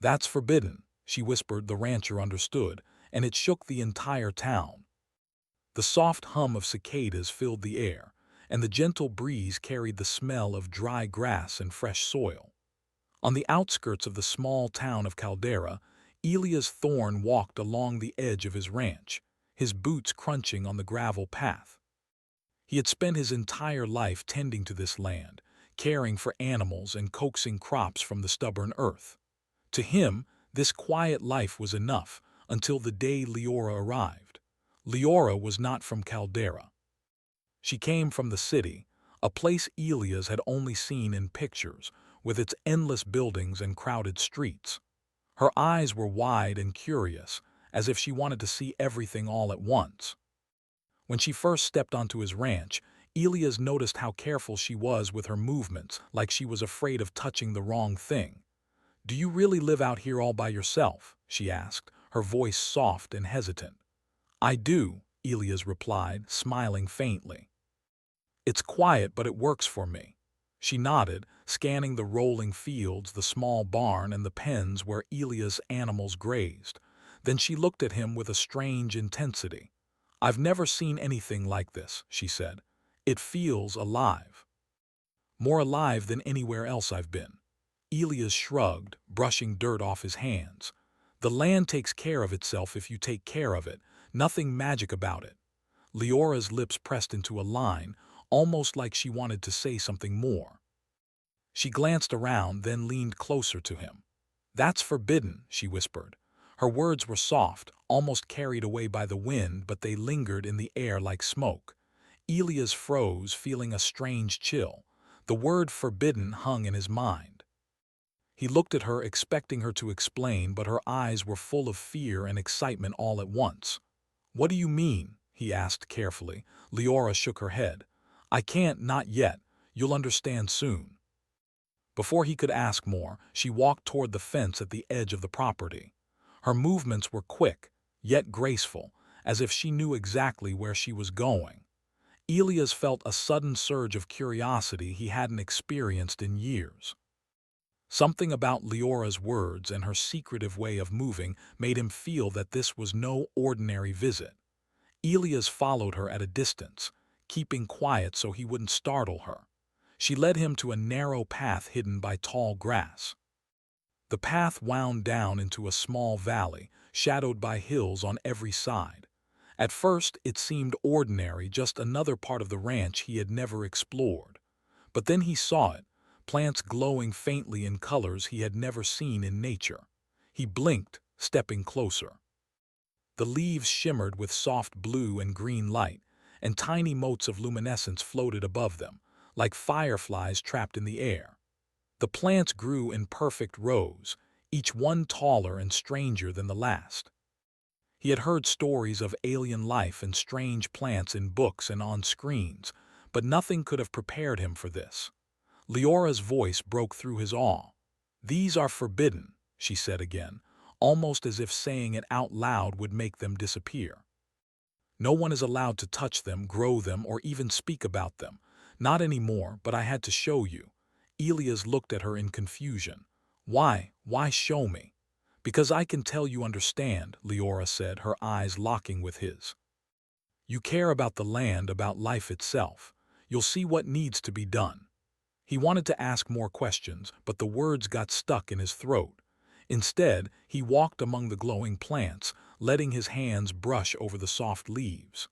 "That's forbidden," she whispered. The rancher understood, and it shook the entire town. The soft hum of cicadas filled the air, and the gentle breeze carried the smell of dry grass and fresh soil. On the outskirts of the small town of Caldera, Elias Thorne walked along the edge of his ranch, his boots crunching on the gravel path. He had spent his entire life tending to this land, caring for animals and coaxing crops from the stubborn earth. To him, this quiet life was enough until the day Leora arrived. Leora was not from Caldera. She came from the city, a place Elias had only seen in pictures, with its endless buildings and crowded streets. Her eyes were wide and curious, as if she wanted to see everything all at once. When she first stepped onto his ranch, Elias noticed how careful she was with her movements, like she was afraid of touching the wrong thing. "Do you really live out here all by yourself?" she asked, her voice soft and hesitant. "I do," Elias replied, smiling faintly. "It's quiet, but it works for me." She nodded, scanning the rolling fields, the small barn, and the pens where Elias' animals grazed. Then she looked at him with a strange intensity. "I've never seen anything like this," she said. "It feels alive. More alive than anywhere else I've been." Elias shrugged, brushing dirt off his hands. "The land takes care of itself if you take care of it. Nothing magic about it." Leora's lips pressed into a line, almost like she wanted to say something more. She glanced around, then leaned closer to him. "That's forbidden," she whispered. Her words were soft, almost carried away by the wind, but they lingered in the air like smoke. Elias froze, feeling a strange chill. The word forbidden hung in his mind. He looked at her, expecting her to explain, but her eyes were full of fear and excitement all at once. "What do you mean?" he asked carefully. Leora shook her head. "I can't, not yet. You'll understand soon." Before he could ask more, she walked toward the fence at the edge of the property. Her movements were quick, yet graceful, as if she knew exactly where she was going. Elias felt a sudden surge of curiosity he hadn't experienced in years. Something about Leora's words and her secretive way of moving made him feel that this was no ordinary visit. Elias followed her at a distance, keeping quiet so he wouldn't startle her. She led him to a narrow path hidden by tall grass. The path wound down into a small valley, shadowed by hills on every side. At first, it seemed ordinary, just another part of the ranch he had never explored. But then he saw it, plants glowing faintly in colors he had never seen in nature. He blinked, stepping closer. The leaves shimmered with soft blue and green light, and tiny motes of luminescence floated above them, like fireflies trapped in the air. The plants grew in perfect rows, each one taller and stranger than the last. He had heard stories of alien life and strange plants in books and on screens, but nothing could have prepared him for this. Leora's voice broke through his awe. "These are forbidden," she said again, almost as if saying it out loud would make them disappear. "No one is allowed to touch them, grow them, or even speak about them. Not anymore, but I had to show you." Elias looked at her in confusion. "Why? Why show me?" "Because I can tell you understand," Leora said, her eyes locking with his. "You care about the land, about life itself. You'll see what needs to be done." He wanted to ask more questions, but the words got stuck in his throat. Instead, he walked among the glowing plants, letting his hands brush over the soft leaves.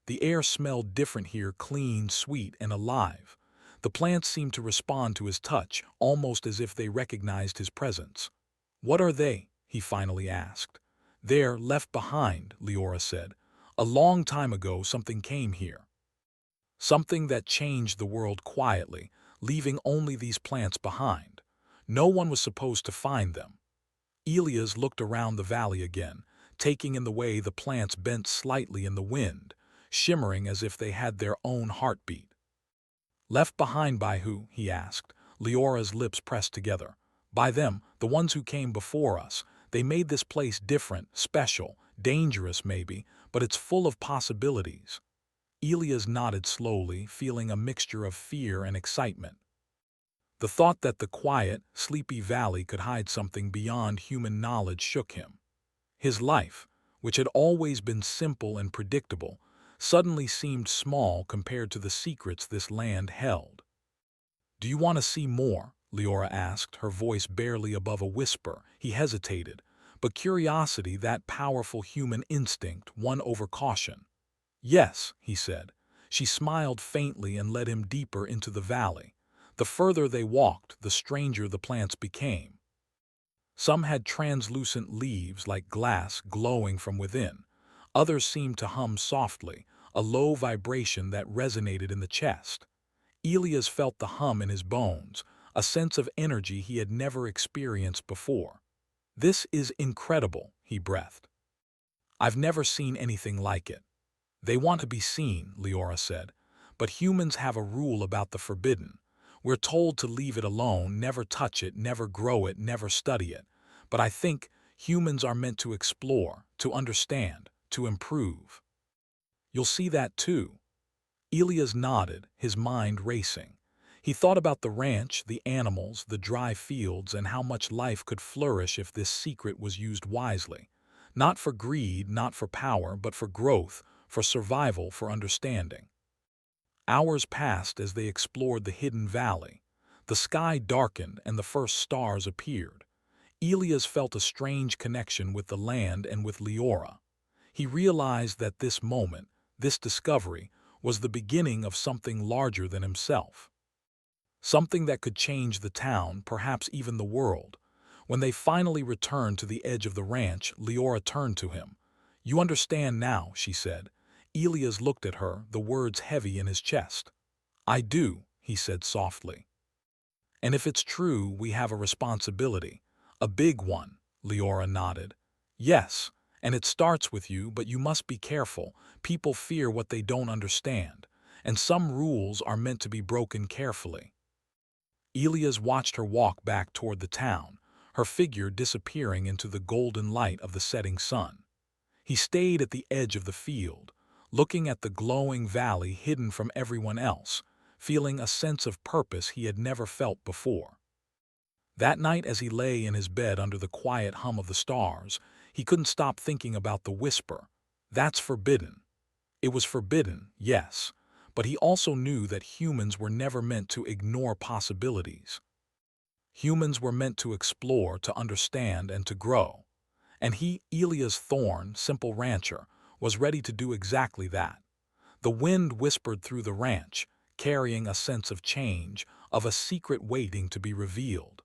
The air smelled different here, clean, sweet, and alive. The plants seemed to respond to his touch, almost as if they recognized his presence. "What are they?" he finally asked. "They're left behind," Leora said. "A long time ago something came here. Something that changed the world quietly, leaving only these plants behind. No one was supposed to find them." Elias looked around the valley again, taking in the way the plants bent slightly in the wind, shimmering as if they had their own heartbeat. "Left behind by who?" he asked. Leora's lips pressed together. "By them, the ones who came before us. They made this place different, special, dangerous maybe, but it's full of possibilities." Elias nodded slowly, feeling a mixture of fear and excitement. The thought that the quiet, sleepy valley could hide something beyond human knowledge shook him. His life, which had always been simple and predictable, suddenly seemed small compared to the secrets this land held. "Do you want to see more?" Leora asked, her voice barely above a whisper. He hesitated, but curiosity, that powerful human instinct, won over caution. "Yes," he said. She smiled faintly and led him deeper into the valley. The further they walked, the stranger the plants became. Some had translucent leaves like glass glowing from within. Others seemed to hum softly, a low vibration that resonated in the chest. Elias felt the hum in his bones, a sense of energy he had never experienced before. "This is incredible," he breathed. "I've never seen anything like it." "They want to be seen," Leora said, "but humans have a rule about the forbidden. We're told to leave it alone, never touch it, never grow it, never study it. But I think humans are meant to explore, to understand, to improve." "You'll see that too." Elias nodded, his mind racing. He thought about the ranch, the animals, the dry fields, and how much life could flourish if this secret was used wisely. Not for greed, not for power, but for growth, for survival, for understanding. Hours passed as they explored the hidden valley. The sky darkened and the first stars appeared. Elias felt a strange connection with the land and with Leora. He realized that this moment, this discovery, was the beginning of something larger than himself. Something that could change the town, perhaps even the world. When they finally returned to the edge of the ranch, Leora turned to him. "You understand now," she said. Elias looked at her, the words heavy in his chest. "I do," he said softly. "And if it's true, we have a responsibility. A big one," Leora nodded. "Yes, and it starts with you, but you must be careful. People fear what they don't understand, and some rules are meant to be broken carefully." Elias watched her walk back toward the town, her figure disappearing into the golden light of the setting sun. He stayed at the edge of the field, looking at the glowing valley hidden from everyone else, feeling a sense of purpose he had never felt before. That night, as he lay in his bed under the quiet hum of the stars, he couldn't stop thinking about the whisper. That's forbidden. It was forbidden, yes, but he also knew that humans were never meant to ignore possibilities. Humans were meant to explore, to understand, and to grow. And he, Elias Thorne, simple rancher, was ready to do exactly that. The wind whispered through the ranch, carrying a sense of change, of a secret waiting to be revealed.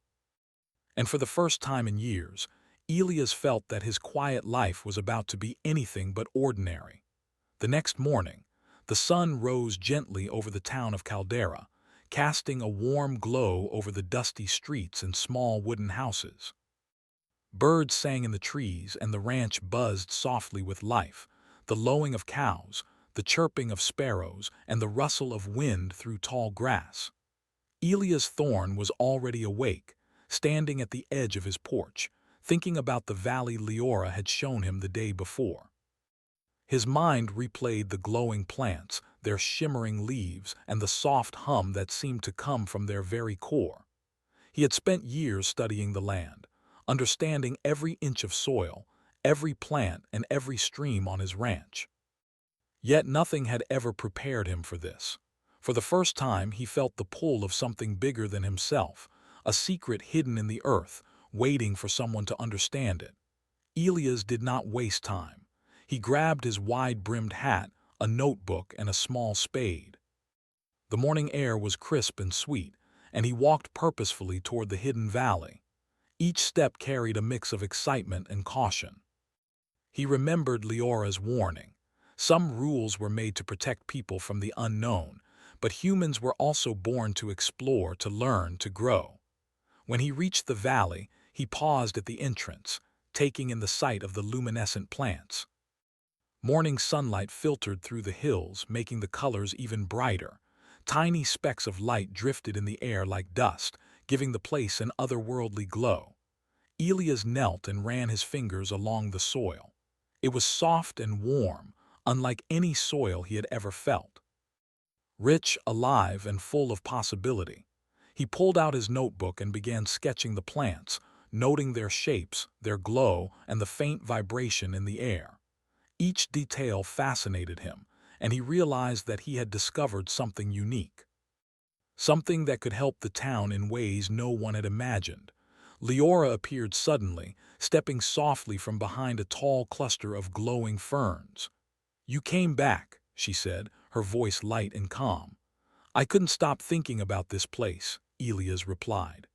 And for the first time in years, Elias felt that his quiet life was about to be anything but ordinary. The next morning, the sun rose gently over the town of Caldera, casting a warm glow over the dusty streets and small wooden houses. Birds sang in the trees and the ranch buzzed softly with life, the lowing of cows, the chirping of sparrows, and the rustle of wind through tall grass. Elias Thorne was already awake, standing at the edge of his porch, thinking about the valley Leora had shown him the day before. His mind replayed the glowing plants, their shimmering leaves, and the soft hum that seemed to come from their very core. He had spent years studying the land, understanding every inch of soil, every plant, and every stream on his ranch. Yet nothing had ever prepared him for this. For the first time, he felt the pull of something bigger than himself, a secret hidden in the earth, waiting for someone to understand it. Elias did not waste time. He grabbed his wide-brimmed hat, a notebook, and a small spade. The morning air was crisp and sweet, and he walked purposefully toward the hidden valley. Each step carried a mix of excitement and caution. He remembered Leora's warning. Some rules were made to protect people from the unknown, but humans were also born to explore, to learn, to grow. When he reached the valley, he paused at the entrance, taking in the sight of the luminescent plants. Morning sunlight filtered through the hills, making the colors even brighter. Tiny specks of light drifted in the air like dust, giving the place an otherworldly glow. Elias knelt and ran his fingers along the soil. It was soft and warm, unlike any soil he had ever felt. Rich, alive, and full of possibility. He pulled out his notebook and began sketching the plants, noting their shapes, their glow, and the faint vibration in the air. Each detail fascinated him, and he realized that he had discovered something unique. Something that could help the town in ways no one had imagined. Leora appeared suddenly, stepping softly from behind a tall cluster of glowing ferns. "You came back," she said, her voice light and calm. "I couldn't stop thinking about this place," Elias replied.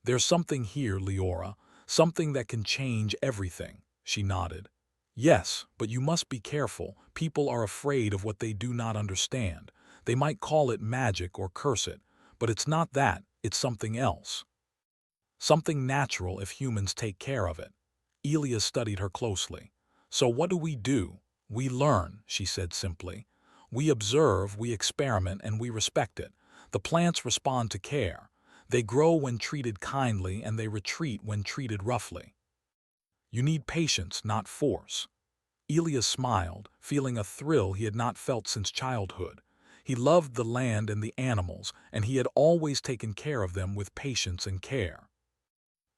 "There's something here, Leora, something that can change everything," she nodded. "Yes, but you must be careful. People are afraid of what they do not understand. They might call it magic or curse it, but it's not that, it's something else. Something natural if humans take care of it." Elias studied her closely. "So what do? We learn," she said simply. "We observe, we experiment, and we respect it. The plants respond to care. They grow when treated kindly, and they retreat when treated roughly. You need patience, not force." Elias smiled, feeling a thrill he had not felt since childhood. He loved the land and the animals, and he had always taken care of them with patience and care.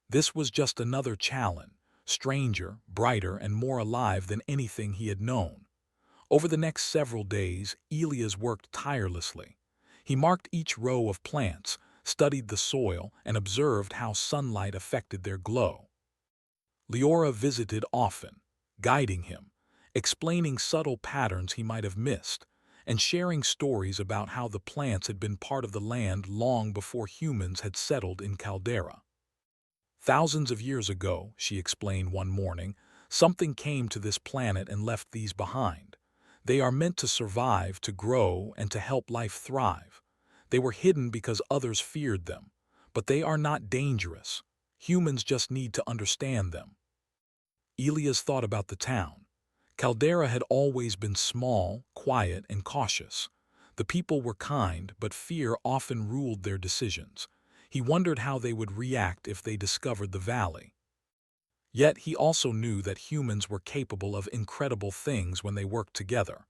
This was just another challenge, stranger, brighter, and more alive than anything he had known. Over the next several days, Elias worked tirelessly. He marked each row of plants, studied the soil, and observed how sunlight affected their glow. Leora visited often, guiding him, explaining subtle patterns he might have missed, and sharing stories about how the plants had been part of the land long before humans had settled in Caldera. "Thousands of years ago," she explained one morning, "something came to this planet and left these behind. They are meant to survive, to grow, and to help life thrive. They were hidden because others feared them, but they are not dangerous. Humans just need to understand them." Elias thought about the town. Caldera had always been small, quiet, and cautious. The people were kind, but fear often ruled their decisions. He wondered how they would react if they discovered the valley. Yet he also knew that humans were capable of incredible things when they worked together.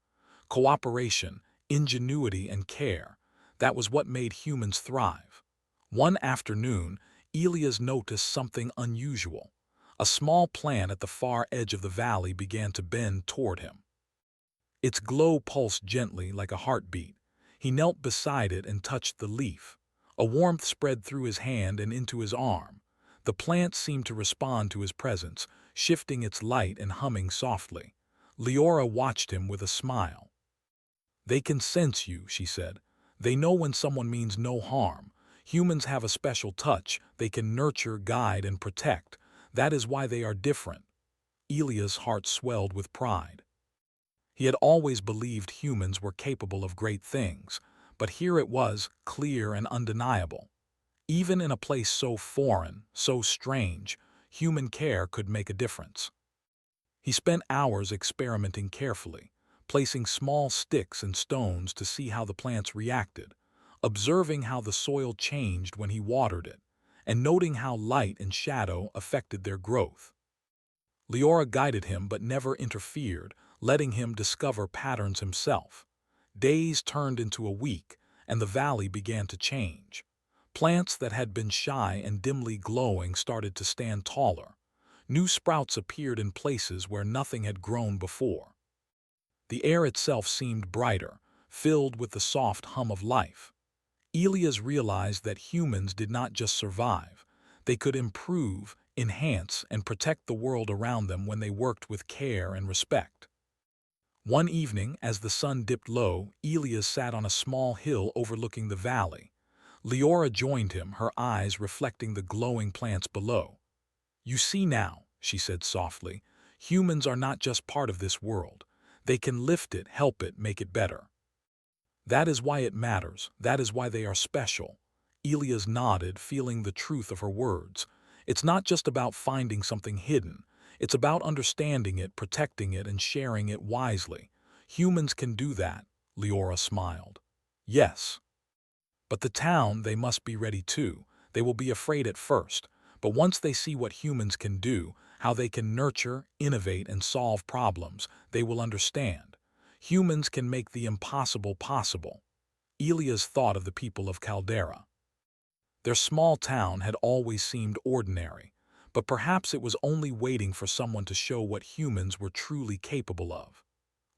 Cooperation, ingenuity, and care. That was what made humans thrive. One afternoon, Elias noticed something unusual. A small plant at the far edge of the valley began to bend toward him. Its glow pulsed gently like a heartbeat. He knelt beside it and touched the leaf. A warmth spread through his hand and into his arm. The plant seemed to respond to his presence, shifting its light and humming softly. Leora watched him with a smile. "They can sense you," she said. "They know when someone means no harm. Humans have a special touch. They can nurture, guide, and protect. That is why they are different." Elias' heart swelled with pride. He had always believed humans were capable of great things, but here it was, clear and undeniable. Even in a place so foreign, so strange, human care could make a difference. He spent hours experimenting carefully, placing small sticks and stones to see how the plants reacted, observing how the soil changed when he watered it, and noting how light and shadow affected their growth. Leora guided him but never interfered, letting him discover patterns himself. Days turned into a week, and the valley began to change. Plants that had been shy and dimly glowing started to stand taller. New sprouts appeared in places where nothing had grown before. The air itself seemed brighter, filled with the soft hum of life. Elias realized that humans did not just survive. They could improve, enhance, and protect the world around them when they worked with care and respect. One evening, as the sun dipped low, Elias sat on a small hill overlooking the valley. Leora joined him, her eyes reflecting the glowing plants below. "You see now," she said softly, "humans are not just part of this world. They can lift it, help it, make it better. That is why it matters. That is why they are special." Elias nodded, feeling the truth of her words. "It's not just about finding something hidden. It's about understanding it, protecting it, and sharing it wisely. Humans can do that," Leora smiled. "Yes. But the town, they must be ready too. They will be afraid at first, but once they see what humans can do, how they can nurture, innovate, and solve problems, they will understand. Humans can make the impossible possible." Elias thought of the people of Caldera. Their small town had always seemed ordinary, but perhaps it was only waiting for someone to show what humans were truly capable of.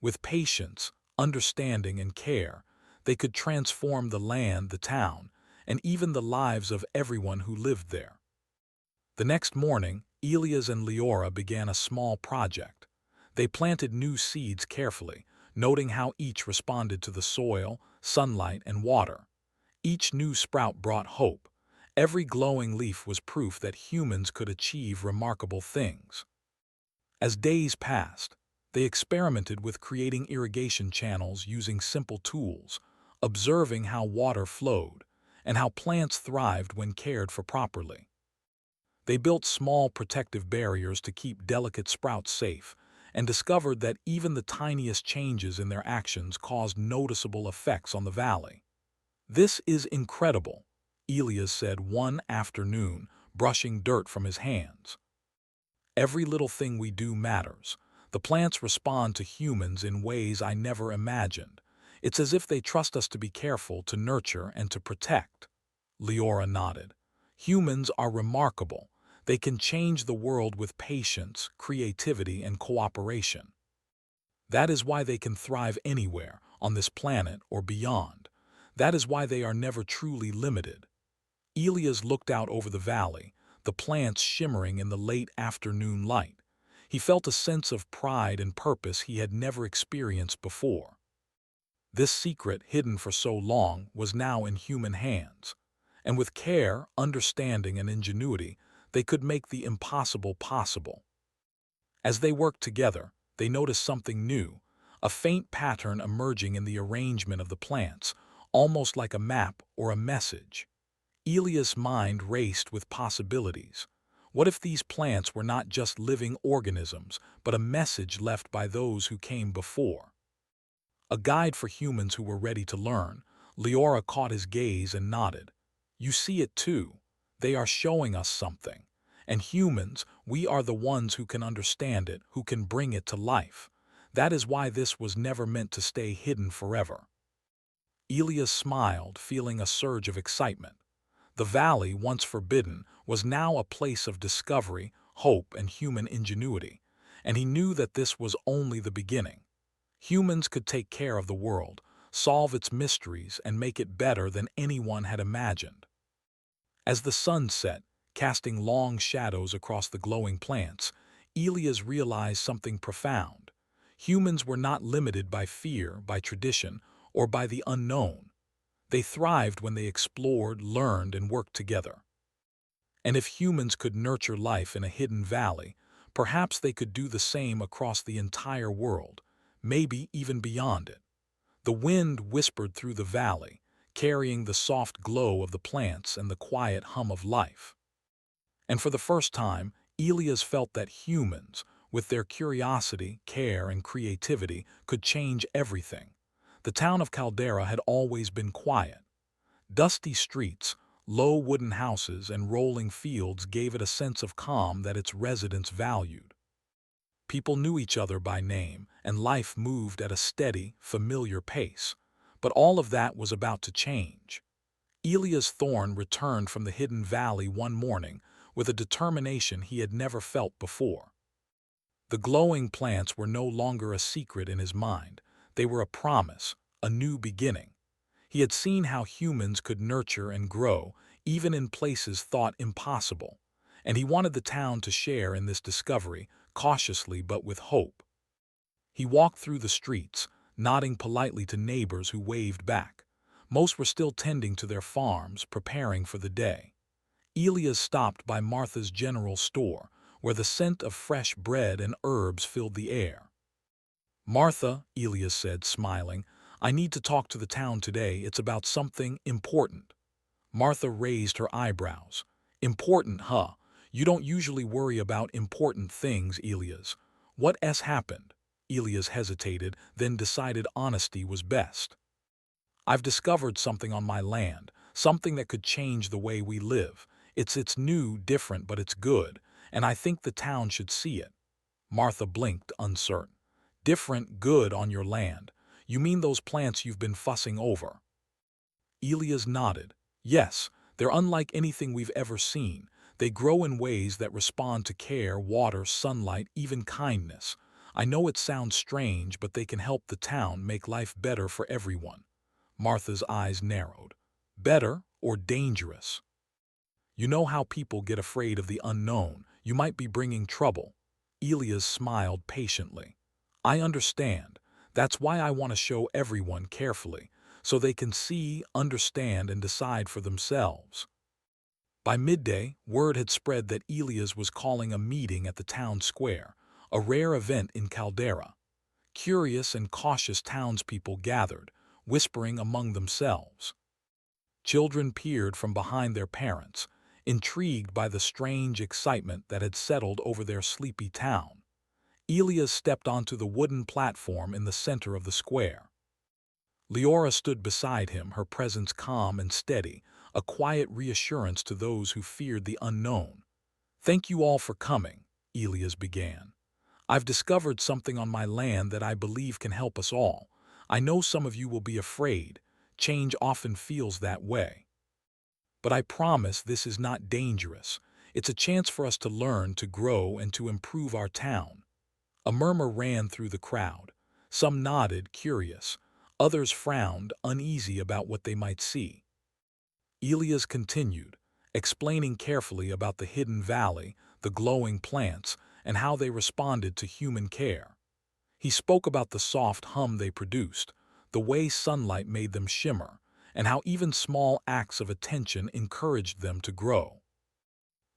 With patience, understanding, and care, they could transform the land, the town, and even the lives of everyone who lived there. The next morning, Elias and Leora began a small project. They planted new seeds carefully, noting how each responded to the soil, sunlight, and water. Each new sprout brought hope. Every glowing leaf was proof that humans could achieve remarkable things. As days passed, they experimented with creating irrigation channels using simple tools, observing how water flowed and how plants thrived when cared for properly. They built small protective barriers to keep delicate sprouts safe and discovered that even the tiniest changes in their actions caused noticeable effects on the valley. "This is incredible," Elias said one afternoon, brushing dirt from his hands. "Every little thing we do matters. The plants respond to humans in ways I never imagined. It's as if they trust us to be careful, to nurture, and to protect." Leora nodded. "Humans are remarkable. They can change the world with patience, creativity, and cooperation. That is why they can thrive anywhere, on this planet or beyond. That is why they are never truly limited." Elias looked out over the valley, the plants shimmering in the late afternoon light. He felt a sense of pride and purpose he had never experienced before. This secret, hidden for so long, was now in human hands. And with care, understanding, and ingenuity, they could make the impossible possible. As they worked together, they noticed something new, a faint pattern emerging in the arrangement of the plants, almost like a map or a message. Elias' mind raced with possibilities. What if these plants were not just living organisms, but a message left by those who came before? A guide for humans who were ready to learn. Leora caught his gaze and nodded. "You see it too. They are showing us something. And humans, we are the ones who can understand it, who can bring it to life. That is why this was never meant to stay hidden forever." Elias smiled, feeling a surge of excitement. The valley, once forbidden, was now a place of discovery, hope, and human ingenuity, and he knew that this was only the beginning. Humans could take care of the world, solve its mysteries, and make it better than anyone had imagined. As the sun set, casting long shadows across the glowing plants, Elias realized something profound. Humans were not limited by fear, by tradition, or by the unknown. They thrived when they explored, learned, and worked together. And if humans could nurture life in a hidden valley, perhaps they could do the same across the entire world, maybe even beyond it. The wind whispered through the valley, carrying the soft glow of the plants and the quiet hum of life. And for the first time, Elias felt that humans, with their curiosity, care, and creativity, could change everything. The town of Caldera had always been quiet. Dusty streets, low wooden houses, and rolling fields gave it a sense of calm that its residents valued. People knew each other by name, and life moved at a steady, familiar pace. But all of that was about to change. Elias Thorne returned from the hidden valley one morning with a determination he had never felt before. The glowing plants were no longer a secret in his mind. They were a promise, a new beginning. He had seen how humans could nurture and grow, even in places thought impossible, and he wanted the town to share in this discovery, cautiously but with hope. He walked through the streets, nodding politely to neighbors who waved back. Most were still tending to their farms, preparing for the day. Elias stopped by Martha's general store, where the scent of fresh bread and herbs filled the air. "Martha," Elias said, smiling, "I need to talk to the town today. It's about something important." Martha raised her eyebrows. "Important, huh? You don't usually worry about important things, Elias. What has happened?" Elias hesitated, then decided honesty was best. "I've discovered something on my land, something that could change the way we live. It's new, different, but it's good, and I think the town should see it." Martha blinked, uncertain. "Different, good on your land. You mean those plants you've been fussing over?" Elias nodded. "Yes, They're unlike anything we've ever seen. They grow in ways that respond to care, water, sunlight, even kindness. I know it sounds strange, but they can help the town make life better for everyone. Martha's eyes narrowed. Better or dangerous? You know how people get afraid of the unknown. You might be bringing trouble. Elias smiled patiently. I understand. That's why I want to show everyone carefully, so they can see, understand, and decide for themselves. By midday, word had spread that Elias was calling a meeting at the town square, a rare event in Caldera. Curious and cautious townspeople gathered, whispering among themselves. Children peered from behind their parents, intrigued by the strange excitement that had settled over their sleepy town. Elias stepped onto the wooden platform in the center of the square. Leora stood beside him, her presence calm and steady, a quiet reassurance to those who feared the unknown. Thank you all for coming, Elias began. I've discovered something on my land that I believe can help us all. I know some of you will be afraid. Change often feels that way. But I promise this is not dangerous. It's a chance for us to learn, to grow, and to improve our town. A murmur ran through the crowd. Some nodded, curious. Others frowned, uneasy about what they might see. Elias continued, explaining carefully about the hidden valley, the glowing plants, and how they responded to human care. He spoke about the soft hum they produced, the way sunlight made them shimmer, and how even small acts of attention encouraged them to grow.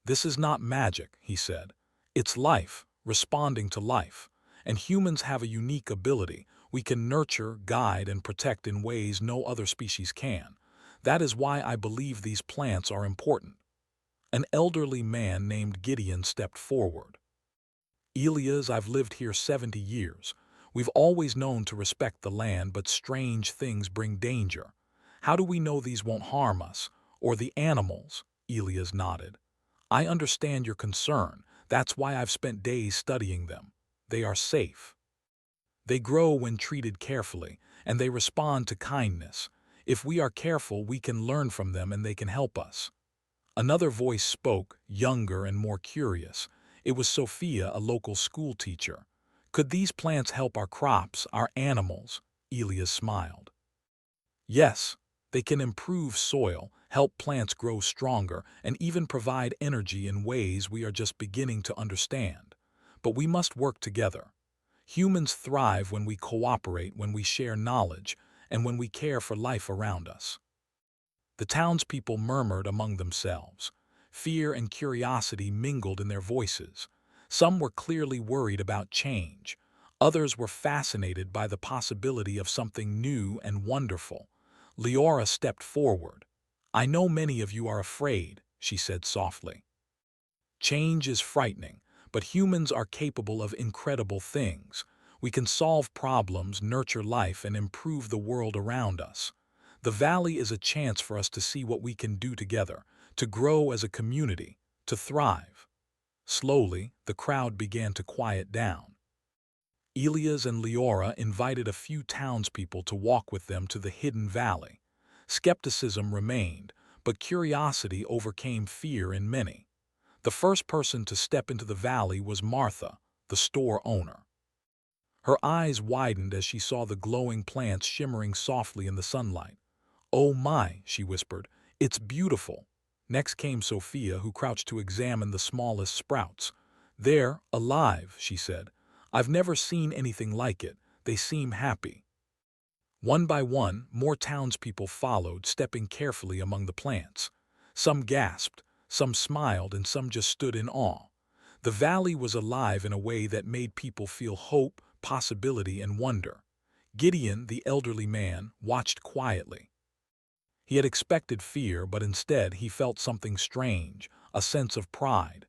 This is not magic, he said. It's life, responding to life. And humans have a unique ability. We can nurture, guide, and protect in ways no other species can. That is why I believe these plants are important. An elderly man named Gideon stepped forward. Elias, I've lived here 70 years. We've always known to respect the land, but strange things bring danger. How do we know these won't harm us? Or the animals? Elias nodded. I understand your concern. That's why I've spent days studying them. They are safe. They grow when treated carefully, and they respond to kindness. If we are careful, we can learn from them and they can help us. Another voice spoke, younger and more curious. It was Sophia, a local school teacher. Could these plants help our crops, our animals? Elias smiled. Yes, they can improve soil, help plants grow stronger, and even provide energy in ways we are just beginning to understand. But we must work together. Humans thrive when we cooperate, when we share knowledge, and when we care for life around us. The townspeople murmured among themselves. Fear and curiosity mingled in their voices. Some were clearly worried about change. Others were fascinated by the possibility of something new and wonderful. Leora stepped forward. I know many of you are afraid, she said softly. Change is frightening, but humans are capable of incredible things. We can solve problems, nurture life, and improve the world around us. The valley is a chance for us to see what we can do together, to grow as a community, to thrive. Slowly, the crowd began to quiet down. Elias and Leora invited a few townspeople to walk with them to the hidden valley. Skepticism remained, but curiosity overcame fear in many. The first person to step into the valley was Martha, the store owner. Her eyes widened as she saw the glowing plants shimmering softly in the sunlight. Oh my, she whispered, it's beautiful. Next came Sophia, who crouched to examine the smallest sprouts. They're alive, she said. I've never seen anything like it. They seem happy. One by one, more townspeople followed, stepping carefully among the plants. Some gasped, some smiled, and some just stood in awe. The valley was alive in a way that made people feel hope, possibility, and wonder. Gideon, the elderly man, watched quietly. He had expected fear, but instead he felt something strange, a sense of pride.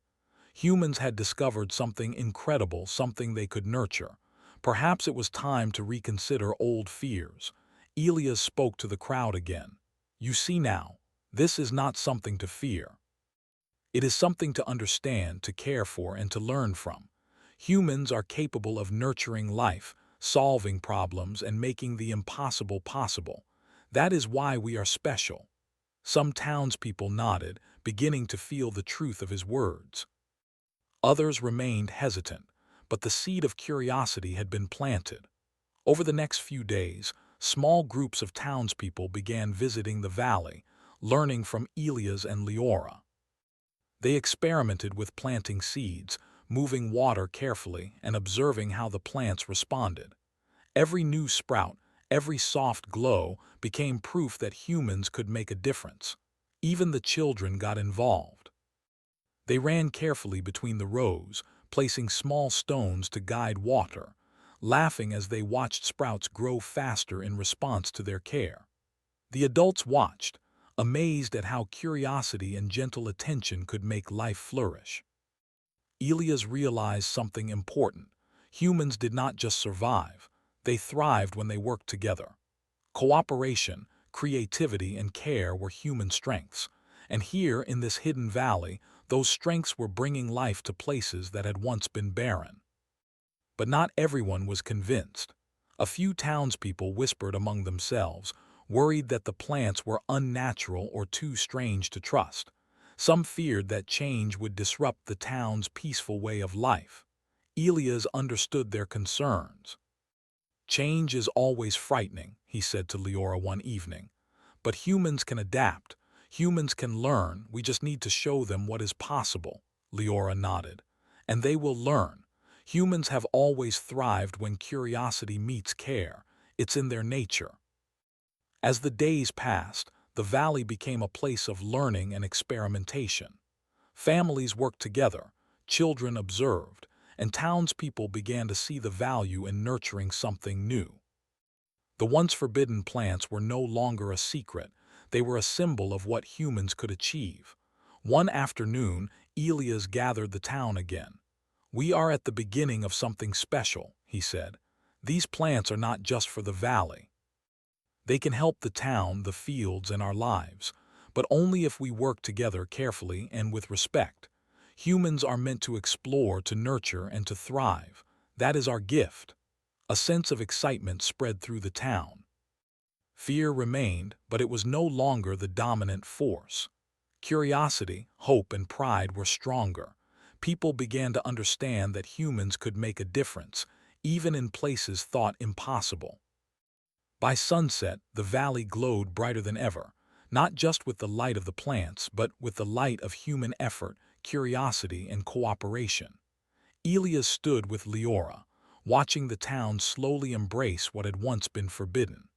Humans had discovered something incredible, something they could nurture. Perhaps it was time to reconsider old fears. Elias spoke to the crowd again. You see now, this is not something to fear. It is something to understand, to care for, and to learn from. Humans are capable of nurturing life, solving problems, and making the impossible possible. That is why we are special. Some townspeople nodded, beginning to feel the truth of his words. Others remained hesitant, but the seed of curiosity had been planted. Over the next few days, small groups of townspeople began visiting the valley, learning from Elias and Leora. They experimented with planting seeds, moving water carefully, and observing how the plants responded. Every new sprout, every soft glow became proof that humans could make a difference. Even the children got involved. They ran carefully between the rows, placing small stones to guide water, laughing as they watched sprouts grow faster in response to their care. The adults watched, amazed at how curiosity and gentle attention could make life flourish. Elias realized something important. Humans did not just survive, they thrived when they worked together. Cooperation, creativity, and care were human strengths, and here in this hidden valley, those strengths were bringing life to places that had once been barren. But not everyone was convinced. A few townspeople whispered among themselves, worried that the plants were unnatural or too strange to trust. Some feared that change would disrupt the town's peaceful way of life. Elias understood their concerns. "Change is always frightening," he said to Leora one evening. "But humans can adapt. Humans can learn. We just need to show them what is possible." Leora nodded. "And they will learn. Humans have always thrived when curiosity meets care. It's in their nature." As the days passed, the valley became a place of learning and experimentation. Families worked together, children observed, and townspeople began to see the value in nurturing something new. The once forbidden plants were no longer a secret, they were a symbol of what humans could achieve. One afternoon, Elias gathered the town again. "We are at the beginning of something special," he said. "These plants are not just for the valley. They can help the town, the fields, and our lives, but only if we work together carefully and with respect. Humans are meant to explore, to nurture, and to thrive. That is our gift." A sense of excitement spread through the town. Fear remained, but it was no longer the dominant force. Curiosity, hope, and pride were stronger. People began to understand that humans could make a difference, even in places thought impossible. By sunset, the valley glowed brighter than ever, not just with the light of the plants, but with the light of human effort, curiosity, and cooperation. Elias stood with Leora, watching the town slowly embrace what had once been forbidden.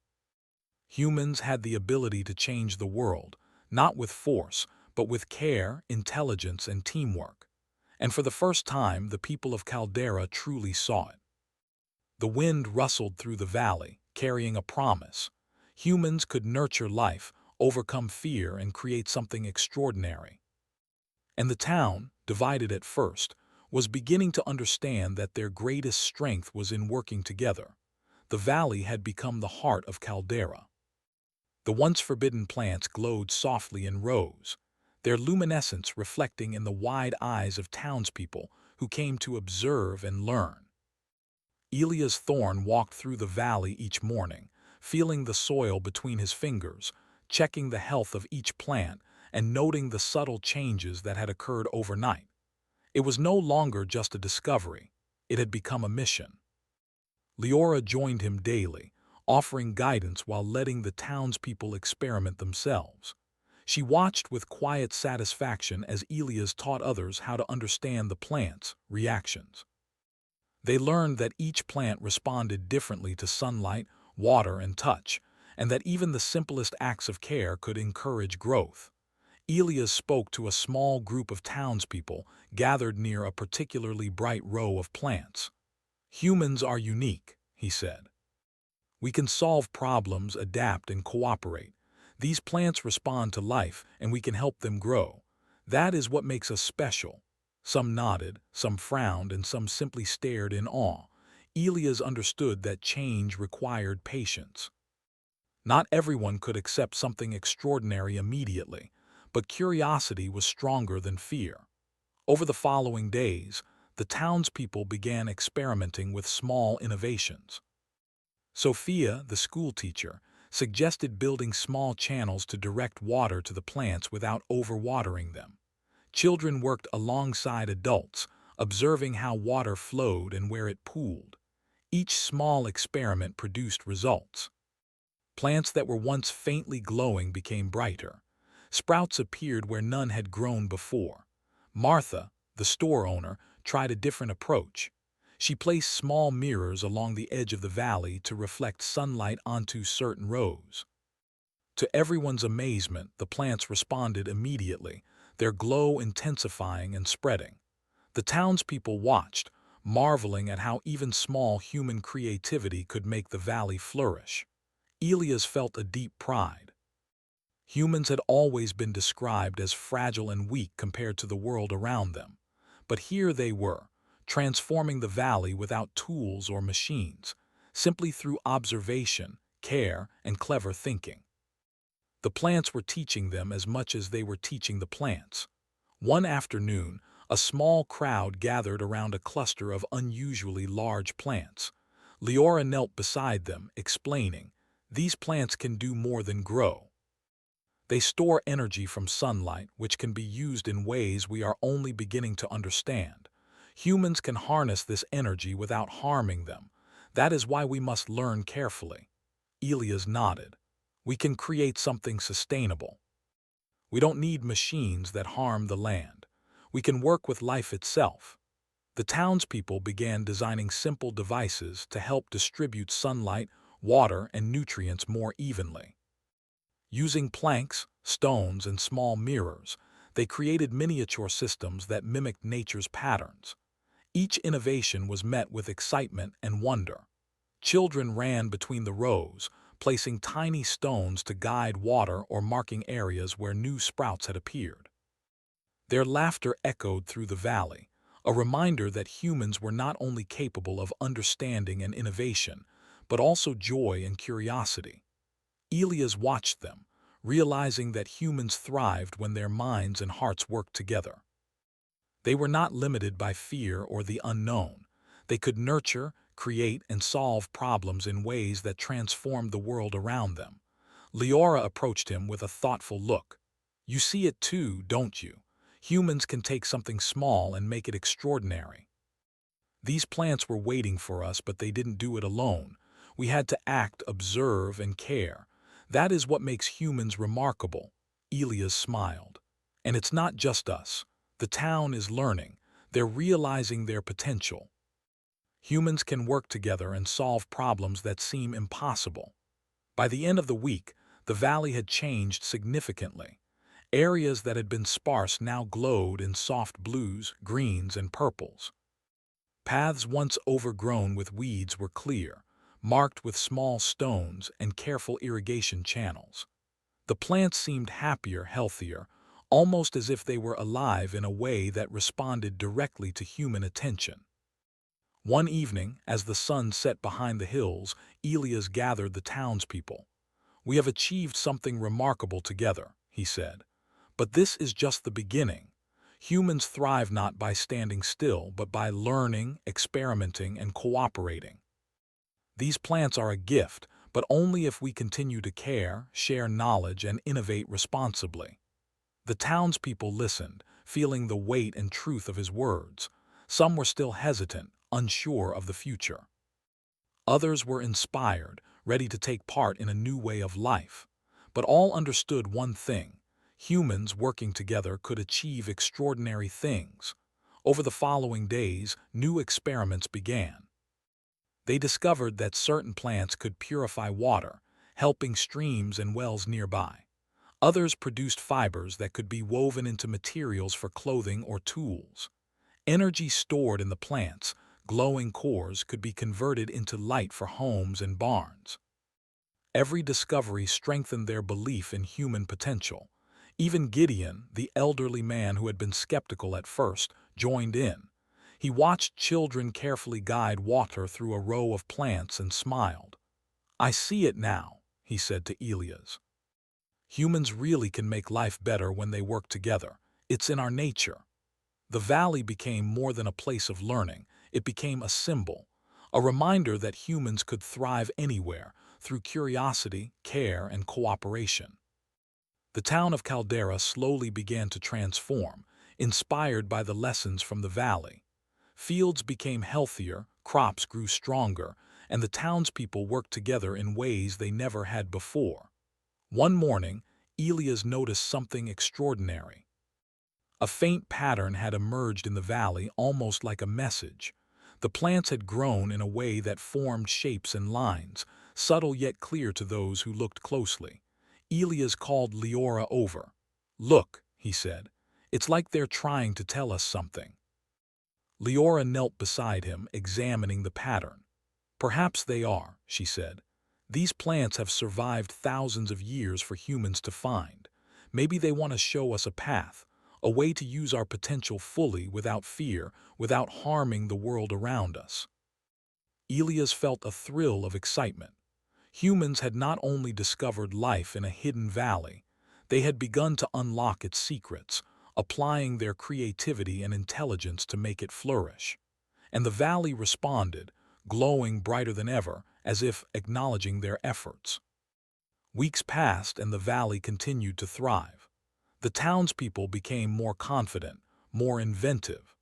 Humans had the ability to change the world, not with force, but with care, intelligence, and teamwork. And for the first time, the people of Caldera truly saw it. The wind rustled through the valley, carrying a promise. Humans could nurture life, overcome fear, and create something extraordinary. And the town, divided at first, was beginning to understand that their greatest strength was in working together. The valley had become the heart of Caldera. The once forbidden plants glowed softly in rows, their luminescence reflecting in the wide eyes of townspeople who came to observe and learn. Elias Thorne walked through the valley each morning, feeling the soil between his fingers, checking the health of each plant, and noting the subtle changes that had occurred overnight. It was no longer just a discovery, it had become a mission. Leora joined him daily, offering guidance while letting the townspeople experiment themselves. She watched with quiet satisfaction as Elias taught others how to understand the plant's reactions. They learned that each plant responded differently to sunlight, water, and touch, and that even the simplest acts of care could encourage growth. Elias spoke to a small group of townspeople gathered near a particularly bright row of plants. "Humans are unique," he said. "We can solve problems, adapt, and cooperate. These plants respond to life, and we can help them grow. That is what makes us special." Some nodded, some frowned, and some simply stared in awe. Elias understood that change required patience. Not everyone could accept something extraordinary immediately, but curiosity was stronger than fear. Over the following days, the townspeople began experimenting with small innovations. Sophia, the schoolteacher, suggested building small channels to direct water to the plants without overwatering them. Children worked alongside adults, observing how water flowed and where it pooled. Each small experiment produced results. Plants that were once faintly glowing became brighter. Sprouts appeared where none had grown before. Martha, the store owner, tried a different approach. She placed small mirrors along the edge of the valley to reflect sunlight onto certain rows. To everyone's amazement, the plants responded immediately, their glow intensifying and spreading. The townspeople watched, marveling at how even small human creativity could make the valley flourish. Elias felt a deep pride. Humans had always been described as fragile and weak compared to the world around them. But here they were, transforming the valley without tools or machines, simply through observation, care, and clever thinking. The plants were teaching them as much as they were teaching the plants. One afternoon, a small crowd gathered around a cluster of unusually large plants. Leora knelt beside them, explaining, "These plants can do more than grow. They store energy from sunlight, which can be used in ways we are only beginning to understand. Humans can harness this energy without harming them. That is why we must learn carefully." Elias nodded. "We can create something sustainable. We don't need machines that harm the land. We can work with life itself." The townspeople began designing simple devices to help distribute sunlight, water, and nutrients more evenly. Using planks, stones, and small mirrors, they created miniature systems that mimicked nature's patterns. Each innovation was met with excitement and wonder. Children ran between the rows, placing tiny stones to guide water or marking areas where new sprouts had appeared. Their laughter echoed through the valley, a reminder that humans were not only capable of understanding and innovation, but also joy and curiosity. Elias watched them, realizing that humans thrived when their minds and hearts worked together. They were not limited by fear or the unknown. They could nurture, create, and solve problems in ways that transformed the world around them. Leora approached him with a thoughtful look. "You see it too, don't you? Humans can take something small and make it extraordinary. These plants were waiting for us, but they didn't do it alone. We had to act, observe, and care. That is what makes humans remarkable." Elias smiled. "And it's not just us. The town is learning. They're realizing their potential. Humans can work together and solve problems that seem impossible." By the end of the week, the valley had changed significantly. Areas that had been sparse now glowed in soft blues, greens, and purples. Paths once overgrown with weeds were clear, marked with small stones and careful irrigation channels. The plants seemed happier, healthier, almost as if they were alive in a way that responded directly to human attention. One evening, as the sun set behind the hills, Elias gathered the townspeople. "We have achieved something remarkable together," he said. "But this is just the beginning. Humans thrive not by standing still, but by learning, experimenting, and cooperating. These plants are a gift, but only if we continue to care, share knowledge, and innovate responsibly." The townspeople listened, feeling the weight and truth of his words. Some were still hesitant, unsure of the future. Others were inspired, ready to take part in a new way of life. But all understood one thing: humans working together could achieve extraordinary things. Over the following days, new experiments began. They discovered that certain plants could purify water, helping streams and wells nearby. Others produced fibers that could be woven into materials for clothing or tools. Energy stored in the plants, glowing cores, could be converted into light for homes and barns. Every discovery strengthened their belief in human potential. Even Gideon, the elderly man who had been skeptical at first, joined in. He watched children carefully guide water through a row of plants and smiled. "I see it now," he said to Elias. "Humans really can make life better when they work together. It's in our nature." The valley became more than a place of learning. It became a symbol, a reminder that humans could thrive anywhere, through curiosity, care, and cooperation. The town of Caldera slowly began to transform, inspired by the lessons from the valley. Fields became healthier, crops grew stronger, and the townspeople worked together in ways they never had before. One morning, Elias noticed something extraordinary. A faint pattern had emerged in the valley, almost like a message. The plants had grown in a way that formed shapes and lines, subtle yet clear to those who looked closely. Elias called Leora over. "Look," he said, "it's like they're trying to tell us something." Leora knelt beside him, examining the pattern. "Perhaps they are," she said. "These plants have survived thousands of years for humans to find. Maybe they want to show us a path, a way to use our potential fully without fear, without harming the world around us." Elias felt a thrill of excitement. Humans had not only discovered life in a hidden valley, they had begun to unlock its secrets, applying their creativity and intelligence to make it flourish. And the valley responded, glowing brighter than ever, as if acknowledging their efforts. Weeks passed and the valley continued to thrive. The townspeople became more confident, more inventive.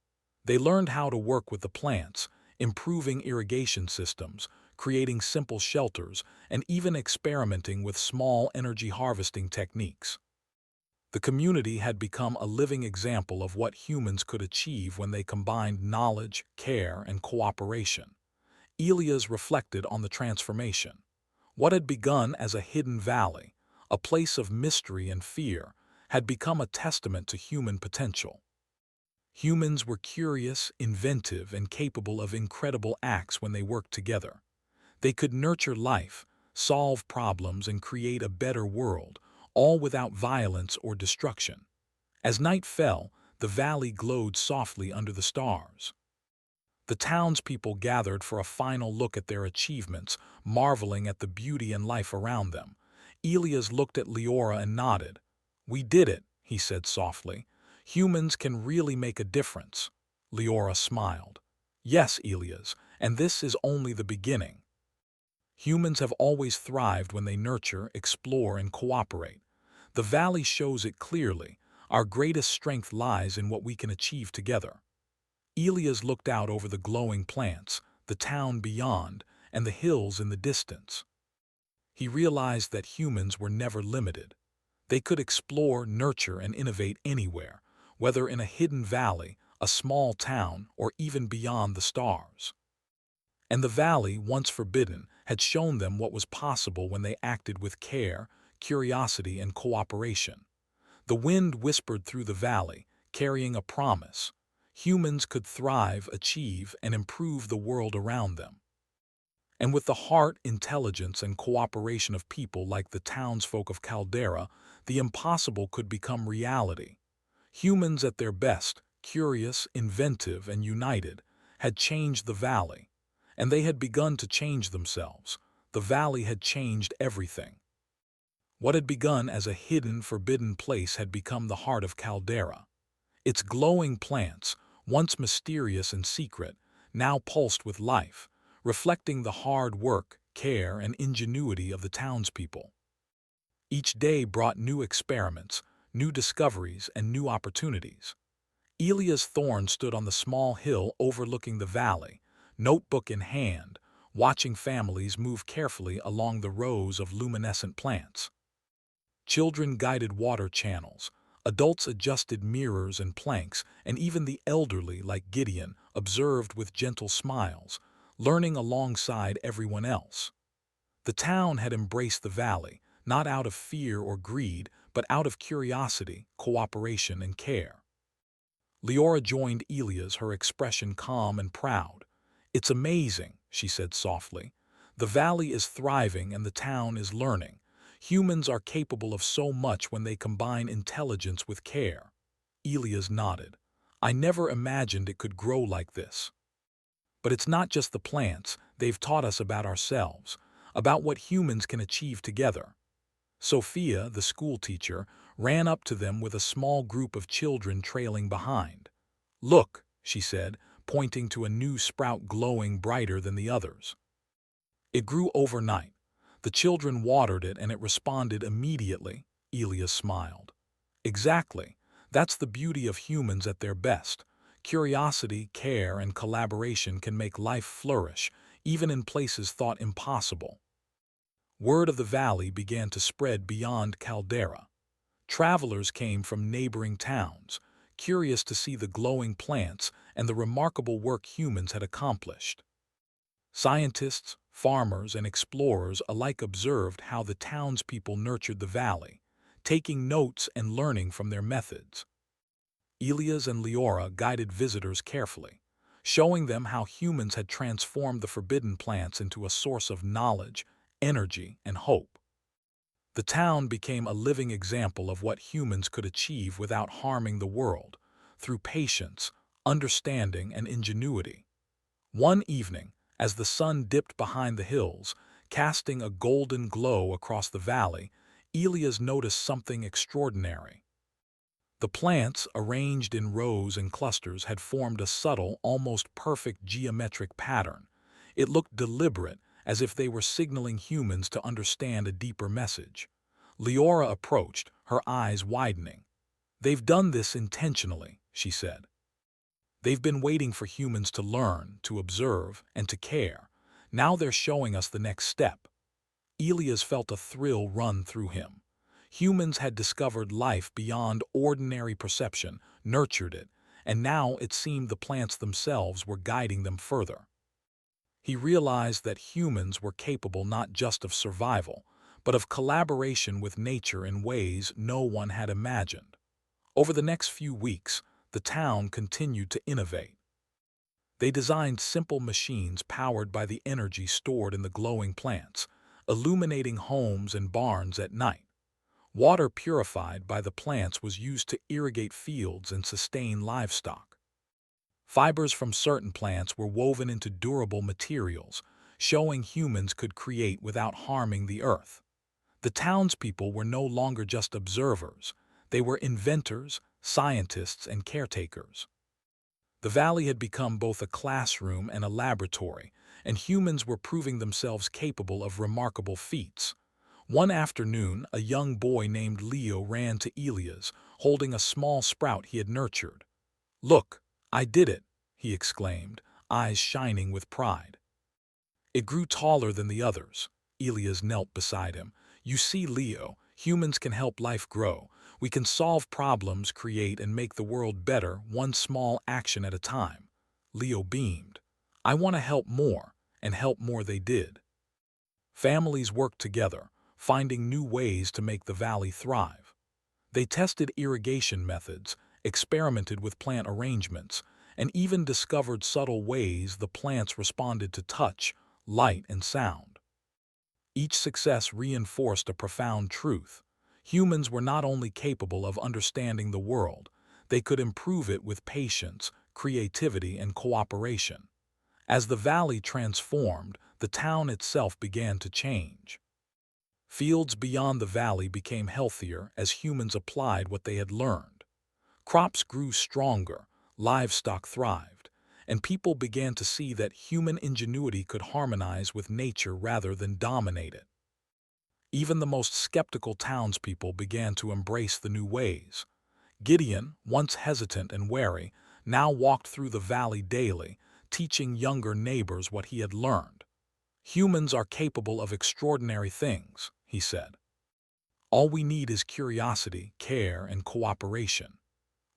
They learned how to work with the plants, improving irrigation systems, creating simple shelters, and even experimenting with small energy harvesting techniques. The community had become a living example of what humans could achieve when they combined knowledge, care, and cooperation. Elias reflected on the transformation. What had begun as a hidden valley, a place of mystery and fear, had become a testament to human potential. Humans were curious, inventive, and capable of incredible acts when they worked together. They could nurture life, solve problems, and create a better world, all without violence or destruction. As night fell, the valley glowed softly under the stars. The townspeople gathered for a final look at their achievements, marveling at the beauty and life around them. Elias looked at Leora and nodded. "We did it," he said softly. "Humans can really make a difference." Leora smiled. "Yes, Elias, and this is only the beginning. Humans have always thrived when they nurture, explore, and cooperate. The valley shows it clearly. Our greatest strength lies in what we can achieve together." Elias looked out over the glowing plants, the town beyond, and the hills in the distance. He realized that humans were never limited. They could explore, nurture, and innovate anywhere, whether in a hidden valley, a small town, or even beyond the stars. And the valley, once forbidden, had shown them what was possible when they acted with care, curiosity, and cooperation. The wind whispered through the valley, carrying a promise. Humans could thrive, achieve, and improve the world around them. And with the heart, intelligence, and cooperation of people like the townsfolk of Caldera, the impossible could become reality. Humans at their best, curious, inventive, and united, had changed the valley. And they had begun to change themselves. The valley had changed everything. What had begun as a hidden, forbidden place had become the heart of Caldera. Its glowing plants, once mysterious and secret, now pulsed with life, reflecting the hard work, care, and ingenuity of the townspeople. Each day brought new experiments, new discoveries, and new opportunities. Elias Thorne stood on the small hill overlooking the valley, notebook in hand, watching families move carefully along the rows of luminescent plants. Children guided water channels, adults adjusted mirrors and planks, and even the elderly, like Gideon, observed with gentle smiles, learning alongside everyone else. The town had embraced the valley, not out of fear or greed, but out of curiosity, cooperation, and care. Leora joined Elias, her expression calm and proud. "It's amazing," she said softly. "The valley is thriving and the town is learning. Humans are capable of so much when they combine intelligence with care." Elias nodded. "I never imagined it could grow like this." But it's not just the plants. They've taught us about ourselves, about what humans can achieve together. Sophia, the school teacher, ran up to them with a small group of children trailing behind. "Look," she said, pointing to a new sprout glowing brighter than the others. It grew overnight. The children watered it and it responded immediately. Elias smiled. Exactly. That's the beauty of humans at their best. Curiosity, care, and collaboration can make life flourish, even in places thought impossible. Word of the valley began to spread beyond Caldera. Travelers came from neighboring towns, curious to see the glowing plants and the remarkable work humans had accomplished. Scientists, farmers, and explorers alike observed how the townspeople nurtured the valley, taking notes and learning from their methods. Elias and Leora guided visitors carefully, showing them how humans had transformed the forbidden plants into a source of knowledge, energy, and hope. The town became a living example of what humans could achieve without harming the world, through patience, understanding, and ingenuity. One evening, as the sun dipped behind the hills, casting a golden glow across the valley, Elias noticed something extraordinary. The plants, arranged in rows and clusters, had formed a subtle, almost perfect geometric pattern. It looked deliberate, as if they were signaling humans to understand a deeper message. Leora approached, her eyes widening. "They've done this intentionally," she said. "They've been waiting for humans to learn, to observe, and to care. Now they're showing us the next step." Elias felt a thrill run through him. Humans had discovered life beyond ordinary perception, nurtured it, and now it seemed the plants themselves were guiding them further. He realized that humans were capable not just of survival, but of collaboration with nature in ways no one had imagined. Over the next few weeks, the town continued to innovate. They designed simple machines powered by the energy stored in the glowing plants, illuminating homes and barns at night. Water purified by the plants was used to irrigate fields and sustain livestock. Fibers from certain plants were woven into durable materials, showing humans could create without harming the earth. The townspeople were no longer just observers. They were inventors, scientists, and caretakers. The valley had become both a classroom and a laboratory, and humans were proving themselves capable of remarkable feats. One afternoon, a young boy named Leo ran to Elias, holding a small sprout he had nurtured. "Look, I did it," he exclaimed, eyes shining with pride. It grew taller than the others. Elias knelt beside him. "You see, Leo, humans can help life grow. We can solve problems, create, and make the world better, one small action at a time." Leo beamed. "I want to help more," and help more they did. Families worked together, finding new ways to make the valley thrive. They tested irrigation methods, experimented with plant arrangements, and even discovered subtle ways the plants responded to touch, light, and sound. Each success reinforced a profound truth. Humans were not only capable of understanding the world, they could improve it with patience, creativity, and cooperation. As the valley transformed, the town itself began to change. Fields beyond the valley became healthier as humans applied what they had learned. Crops grew stronger, livestock thrived, and people began to see that human ingenuity could harmonize with nature rather than dominate it. Even the most skeptical townspeople began to embrace the new ways. Gideon, once hesitant and wary, now walked through the valley daily, teaching younger neighbors what he had learned. "Humans are capable of extraordinary things," he said. "All we need is curiosity, care, and cooperation."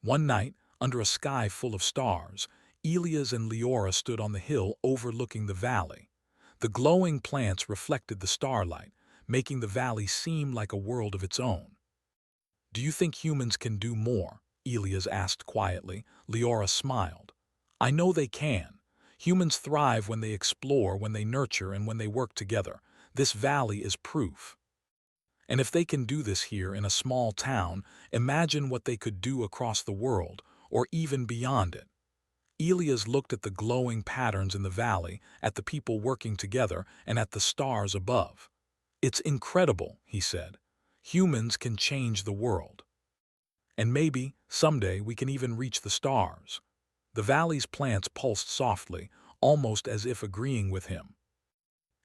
One night, under a sky full of stars, Elias and Leora stood on the hill overlooking the valley. The glowing plants reflected the starlight, making the valley seem like a world of its own. "Do you think humans can do more?" Elias asked quietly. Leora smiled. "I know they can. Humans thrive when they explore, when they nurture, and when they work together. This valley is proof. And if they can do this here in a small town, imagine what they could do across the world, or even beyond it." Elias looked at the glowing patterns in the valley, at the people working together, and at the stars above. "It's incredible," he said. "Humans can change the world. And maybe, someday, we can even reach the stars." The valley's plants pulsed softly, almost as if agreeing with him.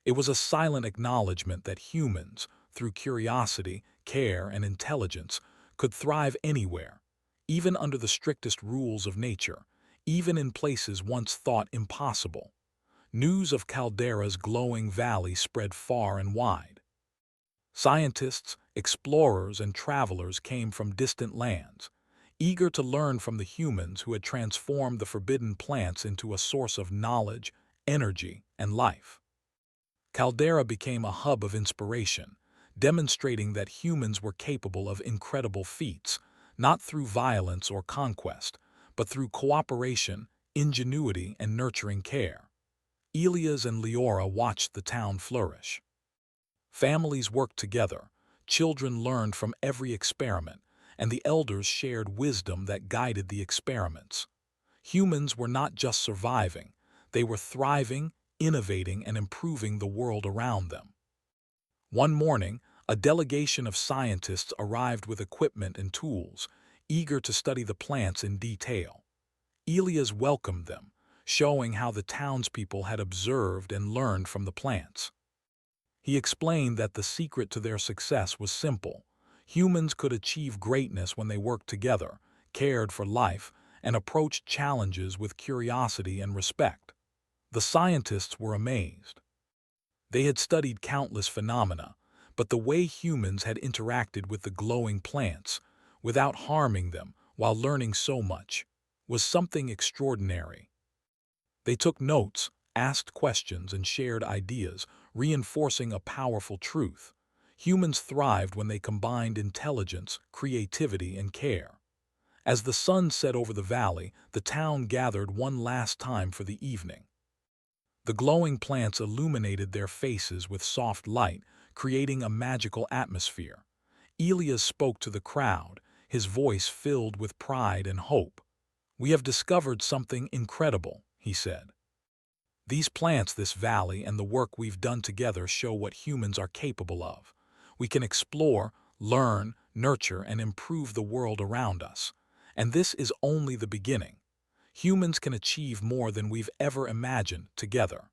It was a silent acknowledgement that humans, through curiosity, care, and intelligence, could thrive anywhere, even under the strictest rules of nature, even in places once thought impossible. News of Caldera's glowing valley spread far and wide. Scientists, explorers, and travelers came from distant lands, eager to learn from the humans who had transformed the forbidden plants into a source of knowledge, energy, and life. Caldera became a hub of inspiration, demonstrating that humans were capable of incredible feats, not through violence or conquest, but through cooperation, ingenuity, and nurturing care. Elias and Leora watched the town flourish. Families worked together, children learned from every experiment, and the elders shared wisdom that guided the experiments. Humans were not just surviving, they were thriving, innovating, and improving the world around them. One morning, a delegation of scientists arrived with equipment and tools, eager to study the plants in detail. Elias welcomed them, showing how the townspeople had observed and learned from the plants. He explained that the secret to their success was simple. Humans could achieve greatness when they worked together, cared for life, and approached challenges with curiosity and respect. The scientists were amazed. They had studied countless phenomena, but the way humans had interacted with the glowing plants, without harming them while learning so much, was something extraordinary. They took notes, asked questions, and shared ideas, reinforcing a powerful truth. Humans thrived when they combined intelligence, creativity, and care. As the sun set over the valley, the town gathered one last time for the evening. The glowing plants illuminated their faces with soft light, creating a magical atmosphere. Elias spoke to the crowd, his voice filled with pride and hope. "We have discovered something incredible," he said. "These plants, this valley, and the work we've done together show what humans are capable of. We can explore, learn, nurture, and improve the world around us. And this is only the beginning. Humans can achieve more than we've ever imagined together."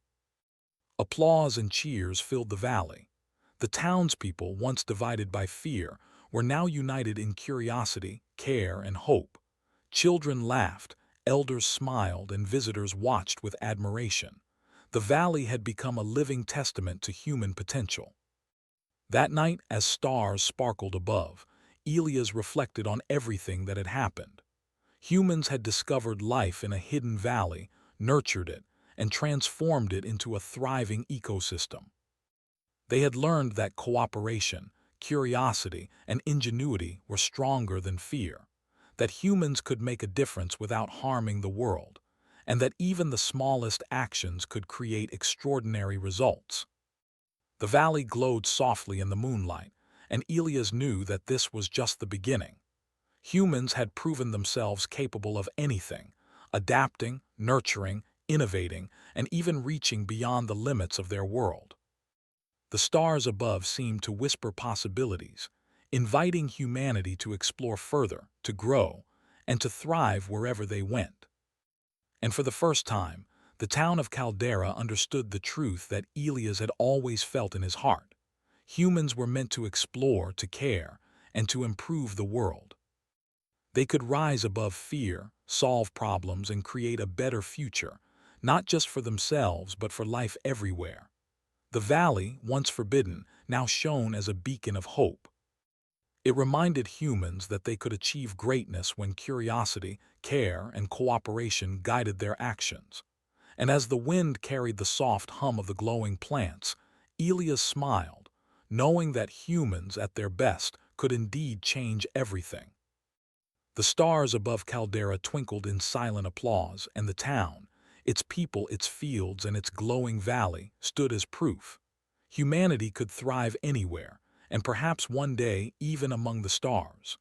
Applause and cheers filled the valley. The townspeople, once divided by fear, were now united in curiosity, care, and hope. Children laughed, elders smiled, and visitors watched with admiration. The valley had become a living testament to human potential. That night, as stars sparkled above, Elias reflected on everything that had happened. Humans had discovered life in a hidden valley, nurtured it, and transformed it into a thriving ecosystem. They had learned that cooperation, curiosity, and ingenuity were stronger than fear, that humans could make a difference without harming the world, and that even the smallest actions could create extraordinary results. The valley glowed softly in the moonlight, and Elias knew that this was just the beginning. Humans had proven themselves capable of anything, adapting, nurturing, innovating, and even reaching beyond the limits of their world. The stars above seemed to whisper possibilities, inviting humanity to explore further, to grow, and to thrive wherever they went. And for the first time, the town of Caldera understood the truth that Elias had always felt in his heart. Humans were meant to explore, to care, and to improve the world. They could rise above fear, solve problems, and create a better future, not just for themselves but for life everywhere. The valley, once forbidden, now shone as a beacon of hope. It reminded humans that they could achieve greatness when curiosity, care, and cooperation guided their actions. And as the wind carried the soft hum of the glowing plants, Elias smiled, knowing that humans at their best could indeed change everything. The stars above Caldera twinkled in silent applause, and the town, its people, its fields, and its glowing valley stood as proof. Humanity could thrive anywhere, and perhaps one day even among the stars.